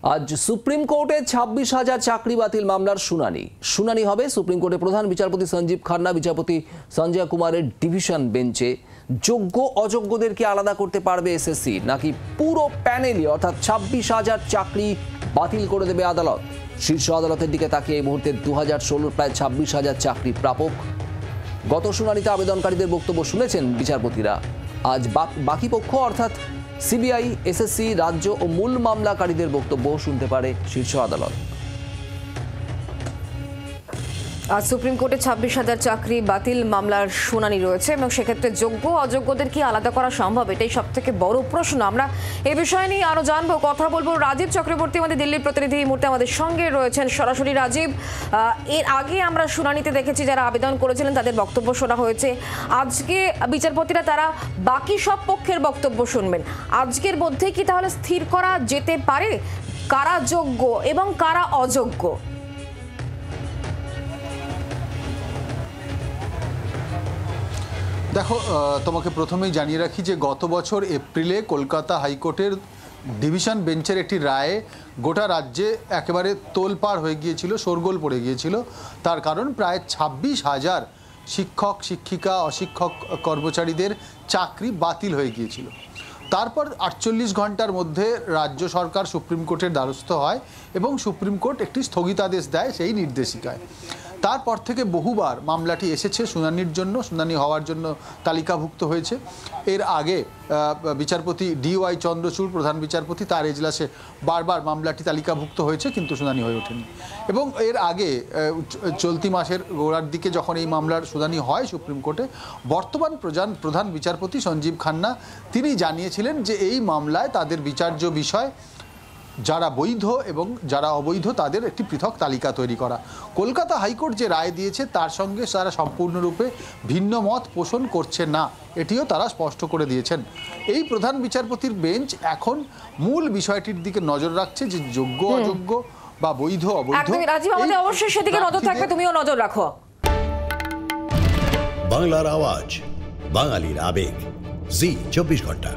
আজ সুপ্রিম কোর্টে 26,000 চাকরি বাতিল মামলার শুনানি হবে সুপ্রিম কোর্টে প্রধান বিচারপতি সঞ্জীব খান্না বিচারপতি সঞ্জয় কুমারের ডিভিশন বেঞ্চে। যোগ্য অযোগ্যদেরকে আলাদা করতে পারবে এসএসসি নাকি পুরো প্যানেলই অর্থাৎ 26,000 চাকরি বাতিল করে দেবে আদালত? শীর্ষ আদালতের দিকে তাকিয়ে এই মুহূর্তে 2016 প্রায় 26,000 চাকরি প্রাপক। গত শুনানিতে আবেদনকারীদের বক্তব্য শুনেছেন বিচারপতিরা। আজ বাকি পক্ষ অর্থাৎ সিবিআই, এসএসসি, রাজ্য ও মূল মামলাকারীদের বক্তব্য শুনতে পারে শীর্ষ আদালত। আজ সুপ্রিম কোর্টে 26,000 চাকরি বাতিল মামলার শুনানি রয়েছে এবং সেক্ষেত্রে যোগ্য অযোগ্যদের কি আলাদা করা সম্ভব, এটাই সব থেকে বড় প্রশ্ন। আমরা এই বিষয় নিয়ে আরো জানবো, কথা বলবো। রাজীব চক্রবর্তী আমাদের দিল্লির প্রতিনিধি এই মুহূর্তে আমাদের সঙ্গে রয়েছেন সরাসরি। রাজীব, এর আগে আমরা শুনানিতে দেখেছি যারা আবেদন করেছিলেন তাদের বক্তব্য শোনা হয়েছে। আজকে বিচারপতিরা তারা বাকি সব পক্ষের বক্তব্য শুনবেন। আজকের মধ্যে কি তাহলে স্থির করা যেতে পারে কারা যোগ্য এবং কারা অযোগ্য? দেখো, তোমাকে প্রথমেই জানিয়ে রাখি যে গত বছর এপ্রিলে কলকাতা হাইকোর্টের ডিভিশন বেঞ্চের একটি রায়ে গোটা রাজ্যে একেবারে তোলপাড় হয়ে গিয়েছিল, শোরগোল পড়ে গিয়েছিল। তার কারণ প্রায় 26,000 শিক্ষক, শিক্ষিকা, অশিক্ষক কর্মচারীদের চাকরি বাতিল হয়ে গিয়েছিল। তারপর 48 ঘন্টার মধ্যে রাজ্য সরকার সুপ্রিম কোর্টের দ্বারস্থ হয় এবং সুপ্রিম কোর্ট একটি স্থগিতাদেশ দেয় সেই নির্দেশিকায়। তারপর থেকে বহুবার মামলাটি এসেছে শুনানির জন্য, শুনানি হওয়ার জন্য তালিকাভুক্ত হয়েছে। এর আগে বিচারপতি DY চন্দ্রচূড় প্রধান বিচারপতি, তার এজলাসে বারবার মামলাটি তালিকাভুক্ত হয়েছে কিন্তু শুনানি হয়ে ওঠেনি। এবং এর আগে চলতি মাসের গোড়ার দিকে যখন এই মামলার শুনানি হয় সুপ্রিম কোর্টে, বর্তমান প্রধান বিচারপতি সঞ্জীব খান্না তিনি জানিয়েছিলেন যে এই মামলায় তাদের বিচার্য বিষয় যারা বৈধ এবং যারা অবৈধ তাদের একটি পৃথক তালিকা তৈরি করা। কলকাতা হাইকোর্ট যে রায় দিয়েছে তার সঙ্গে তারা সম্পূর্ণরূপে ভিন্ন মত পোষণ করছে না, এটিও তারা স্পষ্ট করে দিয়েছেন। এই প্রধান বিচারপতির বেঞ্চ এখন মূল বিষয়টির দিকে নজর রাখছে যে যোগ্য অযোগ্য বা বৈধ অবৈধ। রাজীব, আমাদের অবশ্যই সেদিকে নজর থাকবে, তুমিও নজর রাখো। বাংলার আওয়াজ, বাঙালির আবেগ, জি 24 ঘন্টা।